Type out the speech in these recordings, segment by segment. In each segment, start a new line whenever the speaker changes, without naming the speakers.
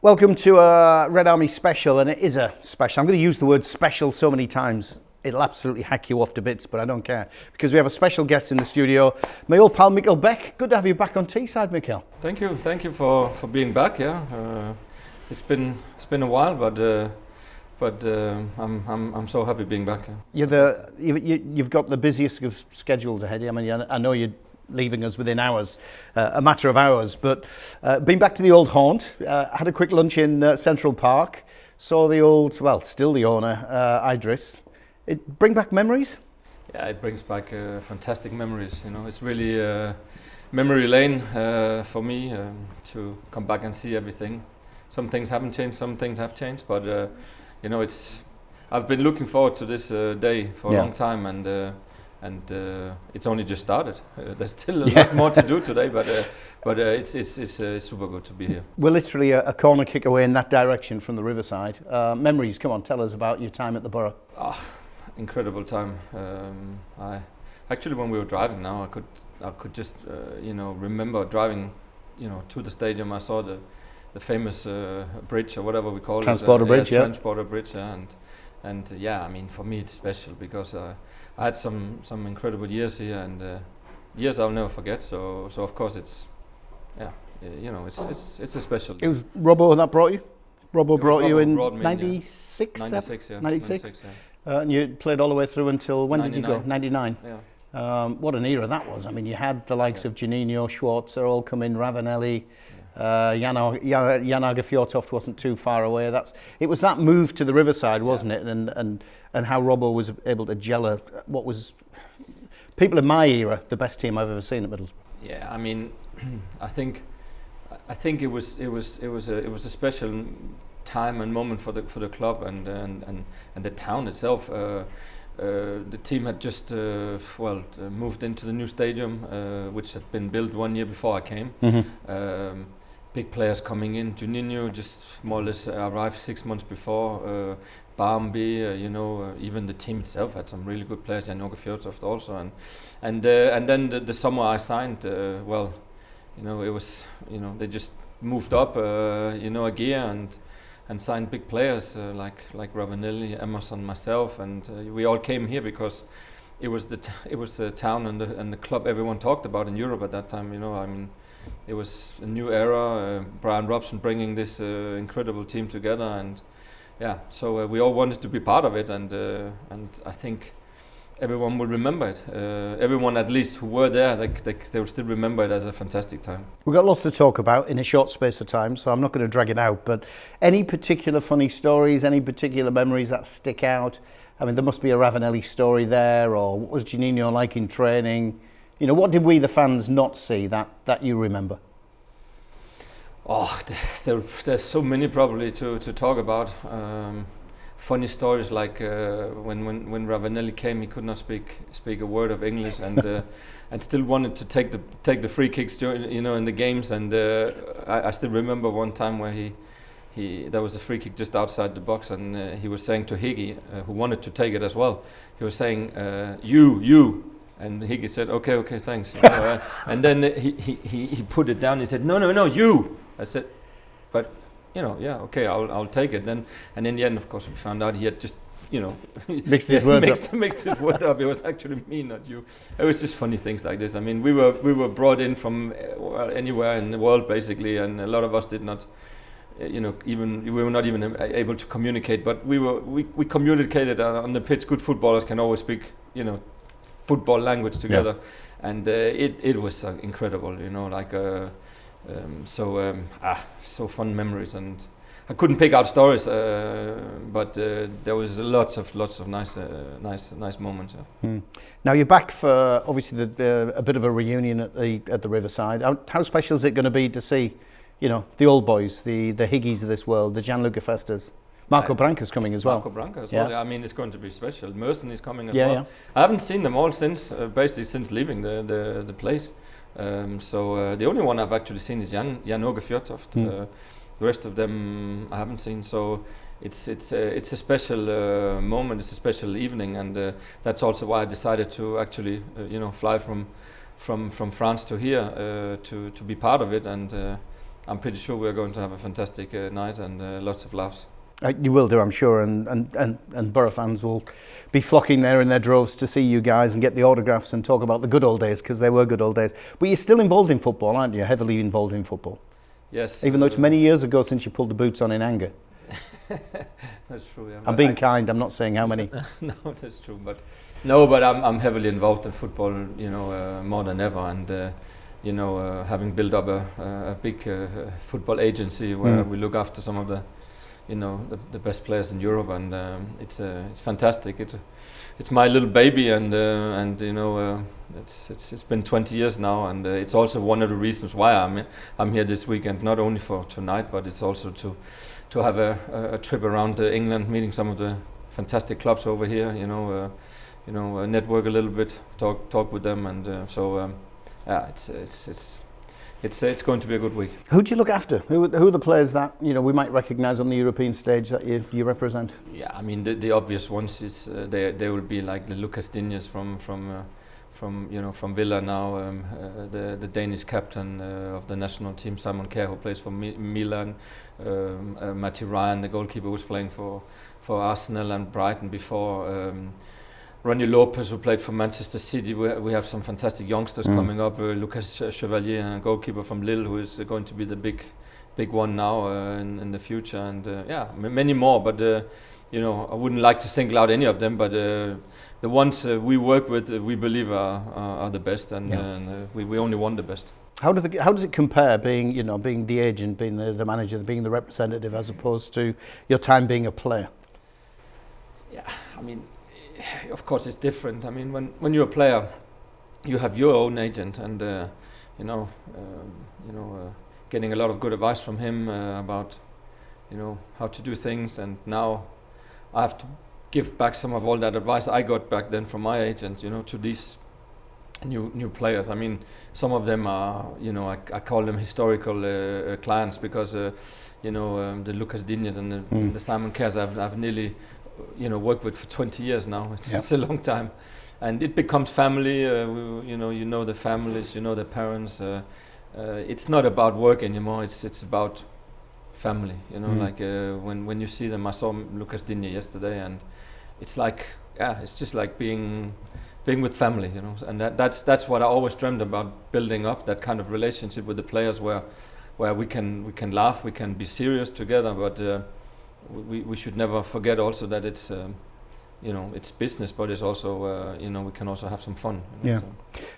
Welcome to a Red Army special, and it is a special. I'm going to use the word special so many times, it'll absolutely hack you off to bits, but I don't care, because we have a special guest in the studio, my old pal Mikkel Beck. Good to have you back on Teesside, Mikkel.
Thank you for being back. Yeah, it's been a while, but I'm so happy being back. Yeah.
You've got the busiest of schedules ahead. I mean, I know you're leaving us within hours, a matter of hours, but been back to the old haunt, had a quick lunch in Central Park, saw the old, well, still the owner, Idris. It bring back memories?
Yeah, it brings back fantastic memories. You know, it's really memory lane for me to come back and see everything. Some things haven't changed, some things have changed, but you know, I've been looking forward to this day for a long time, and it's only just started. There's still a lot more to do today, but it's super good to be here.
We're literally a corner kick away in that direction from the riverside. Memories, come on, tell us about your time at the Boro.
Incredible time. Actually, when we were driving now, I could just remember driving, to the stadium. I saw the famous bridge or whatever we call
Transporter
it.
Bridge,
Transporter Bridge, and yeah, I mean, for me it's special because I had some incredible years here, and years I'll never forget. So of course it's it's a special.
It was Robbo that brought you. Robbo brought you in
96.
96,
yeah.
96. And you played all the way through until when
99.
did you go? 99.
Yeah.
What an era that was. I mean, you had the likes of Janino, Schwarzer all come in, Ravanelli. Jan Åge Fjørtoft wasn't too far away. It was that move to the riverside, wasn't it? And how Robbo was able to gel what was, people in my era, the best team I've ever seen at Middlesbrough.
Yeah, I mean, I think it was a special time and moment for the club and the town itself. The team had just moved into the new stadium, which had been built 1 year before I came.
Mm-hmm.
Big players coming in. Juninho just more or less arrived 6 months before. Barmby, even the team itself had some really good players. Jan Åge Fjørtoft also, and then the summer I signed. It was they just moved up a gear and signed big players like Ravanelli, Emerson, myself, and we all came here because it was the town and the club everyone talked about in Europe at that time. I mean, it was a new era. Brian Robson bringing this incredible team together, and so we all wanted to be part of it, and I think everyone will remember it. Everyone, at least who were there, they will still remember it as a fantastic time.
We've got lots to talk about in a short space of time, so I'm not going to drag it out. But any particular funny stories, any particular memories that stick out? I mean, there must be a Ravanelli story there, or what was Juninho like in training? What did we, the fans, not see that you remember?
Oh, there's so many probably to talk about. Funny stories like when Ravanelli came, he could not speak a word of English, and still wanted to take the free kicks in the games. And I still remember one time where there was a free kick just outside the box, and he was saying to Higgy, who wanted to take it as well, he was saying you. And Higgy said, okay, thanks. And then he put it down. He said, no, you. I said, but okay, I'll take it. Then, and in the end, of course, we found out he had just
mixed his words up.
Mixed his word up. It was actually me, not you. It was just funny things like this. I mean, we were brought in from anywhere in the world basically, and a lot of us did not. Even we were not even able to communicate, but we communicated on the pitch. Good footballers can always speak, football language together, and it was incredible, so fun memories, and I couldn't pick out stories, but there was lots of nice moments. Yeah.
Mm. Now you're back for obviously a bit of a reunion at the Riverside. How special is it going to be to see, the old boys, the Higgies of this world, the Gianluca Festas? Marco Branca's coming as well.
Marco Branca as well. Yeah, I mean, it's going to be special. Merson is coming as well.
Yeah.
I haven't seen them all since leaving the place. So the only one I've actually seen is Jan Åge Fjørtoft. The rest of them I haven't seen. So it's a special moment. It's a special evening, and that's also why I decided to actually fly from France to here to be part of it, and I'm pretty sure we're going to have a fantastic night and lots of laughs.
You will do, I'm sure, and Boro fans will be flocking there in their droves to see you guys and get the autographs and talk about the good old days, because they were good old days. But you're still involved in football, aren't you? Heavily involved in football.
Yes.
Even though it's many years ago since you pulled the boots on in anger.
That's true. Yeah.
I'm being kind. I'm not saying how many.
No, that's true. But I'm heavily involved in football. More than ever, and having built up a big football agency where we look after some of the the best players in Europe, and it's fantastic. It's my little baby, and it's been 20 years now, and it's also one of the reasons why I'm here this weekend. Not only for tonight, but it's also to have a trip around England, meeting some of the fantastic clubs over here. Network a little bit, talk with them, and it's going to be a good week.
Who do you look after? Who are the players that we might recognise on the European stage that you represent?
Yeah, I mean the obvious ones is they will be like the Lucas Dignes from Villa now, the Danish captain of the national team, Simon Kjær, who plays for Milan, Matti Ryan, the goalkeeper, who's playing for Arsenal and Brighton before. Ronnie Lopez, who played for Manchester City. We have some fantastic youngsters coming up. Lucas Chevalier, a goalkeeper from Lille, who is going to be the big one now in the future, and many more. But I wouldn't like to single out any of them. But the ones we work with, we believe are the best, and we only want the best.
How does it compare being the agent, being the manager, being the representative, as opposed to your time being a player?
Yeah, I mean, of course it's different. I mean, when you're a player, you have your own agent, and getting a lot of good advice from him about how to do things, and now I have to give back some of all that advice I got back then from my agent, to these new players. I mean, some of them are, I call them historical clients, because the Lucas Dignes and the Simon Kjærs I've nearly worked with for 20 years now. It's a long time, and it becomes family. The families, the parents. It's not about work anymore. It's about family. Like when you see them. I saw Lucas Dignes yesterday, and it's like it's just like being with family. And that's what I always dreamed about, building up that kind of relationship with the players, where we can laugh, we can be serious together, but. We should never forget also that it's it's business, but it's also we can also have some fun.
So.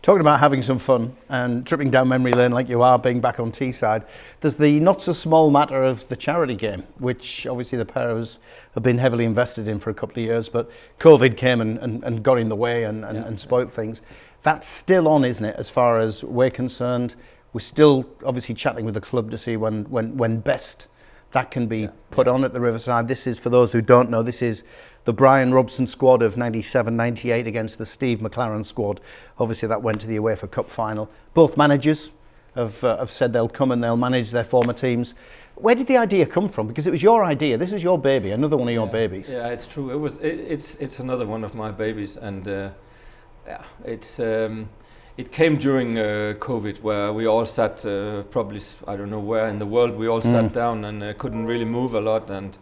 Talking about having some fun and tripping down memory lane like you are, being back on Teesside, there's the not so small matter of the charity game, which obviously the Paros have been heavily invested in for a couple of years, but COVID came and got in the way and spoilt things. That's still on, isn't it? As far as we're concerned, we're still obviously chatting with the club to see when best that can be put on at the Riverside. This is, for those who don't know, this is the Brian Robson squad of 97-98 against the Steve McLaren squad. Obviously that went to the UEFA Cup final. Both managers have said they'll come and they'll manage their former teams. Where did the idea come from? Because it was your idea. This is your baby, another one of your babies.
Yeah, it's true. It's another one of my babies, and it came during COVID, where we all sat, probably, I don't know where in the world, we all sat down and couldn't really move a lot and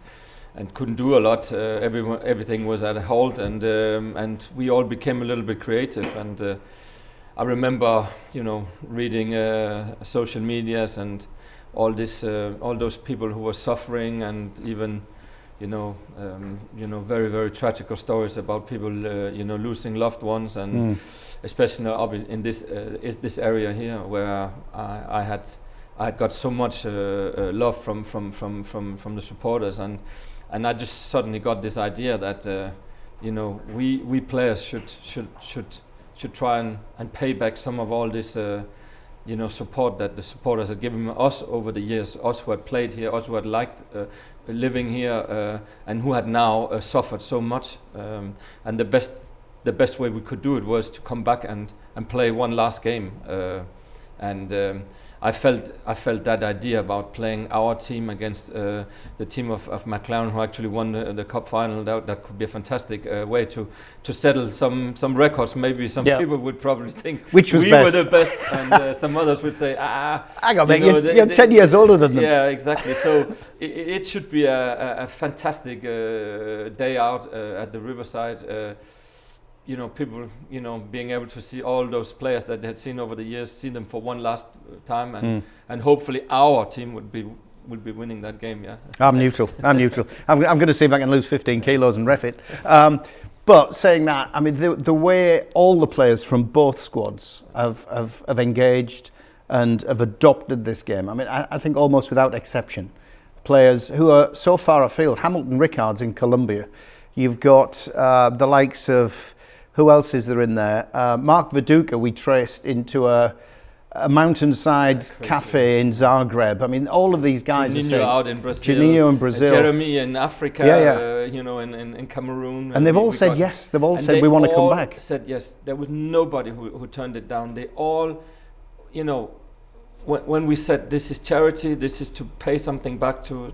couldn't do a lot. Everything was at a halt, and we all became a little bit creative. And I remember, reading social medias and all those people who were suffering, and even, very, very tragical stories about people, losing loved ones, and especially up in this area here, where I had got so much love from the supporters, and I just suddenly got this idea that we players should try and pay back some of all this support that the supporters have given us over the years, us who had played here, us who had liked living here, and who had now suffered so much, and the best way we could do it was to come back and play one last game, and I felt that idea about playing our team against the team of McLaren, who actually won the cup final. That could be a fantastic way to settle some records. Maybe some people would probably think
which was
we
best.
were the best, and some others would say,
hang on, mate, you're 10 years older than them.
Yeah, exactly. So it should be a fantastic day out at the Riverside. People, being able to see all those players that they had seen over the years, see them for one last time, and hopefully our team would be winning that game. Yeah.
I'm neutral. I'm going to see if I can lose 15 kilos and ref it. But saying that, I mean, the way all the players from both squads have engaged and have adopted this game, I mean, I think almost without exception, players who are so far afield. Hamilton Ricard's in Colombia. You've got the likes of, who else is there in there? Mark Viduka we traced into a mountainside cafe in Zagreb. I mean, all of these guys
Juninho out in Brazil.
Juninho in Brazil.
Jeremy in Africa, in Cameroon.
And they've all said yes. They've all said we want to come back.
Said yes. There was nobody who turned it down. They all, when we said this is charity, this is to pay something back to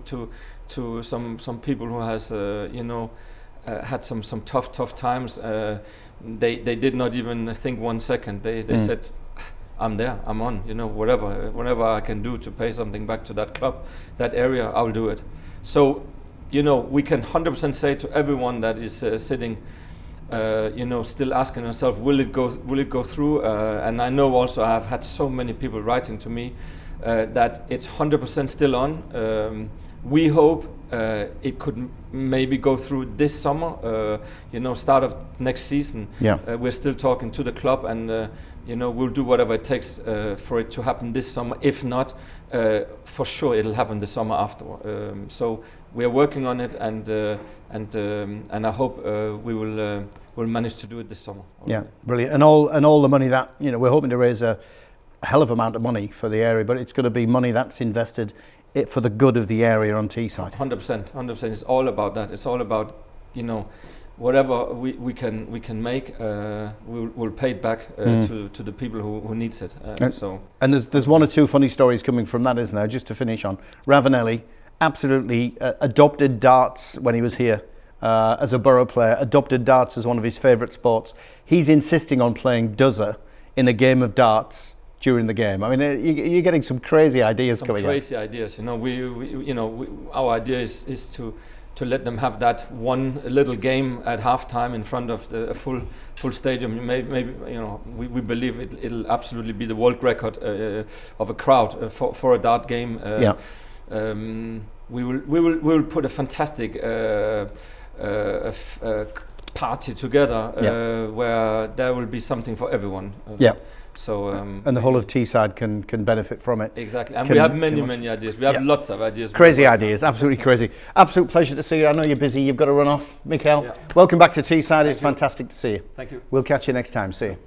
some people who has, had some tough times. They did not even think 1 second. They said, I'm there, I'm on, whatever I can do to pay something back to that club, that area, I'll do it. So, we can 100% say to everyone that is sitting, still asking themselves, will it go through? And I know also I've had so many people writing to me that it's 100% still on. We hope it could maybe go through this summer, start of next season.
Yeah.
We're still talking to the club, and we'll do whatever it takes for it to happen this summer. If not, for sure it'll happen the summer after. So we are working on it, and I hope we'll manage to do it this summer.
Yeah, brilliant. And all the money that we're hoping to raise a hell of amount of money for the area, but it's going to be money that's invested for the good of the area on Teesside.
100%. It's all about that. It's all about whatever we can make, we'll pay it back to the people who needs it.
And there's one or two funny stories coming from that, isn't there? Just to finish on, Ravanelli absolutely adopted darts when he was here as a Boro player. Adopted darts as one of his favourite sports. He's insisting on playing dozer in a game of darts during the game. I mean, you're getting some crazy ideas coming out.
Crazy ideas. Our idea is to let them have that one little game at halftime in front of a full stadium. Maybe we believe it'll absolutely be the world record of a crowd for a dart game. We will put a fantastic party together where there will be something for everyone. So
and the whole of Teesside can benefit from it.
Exactly, and we have many ideas. We have lots of ideas.
Crazy ideas, absolutely crazy. Absolute pleasure to see you. I know you're busy. You've got to run off, Mikkel. Welcome back to Teesside. It's fantastic to see you.
Thank you.
We'll catch you next time. See you.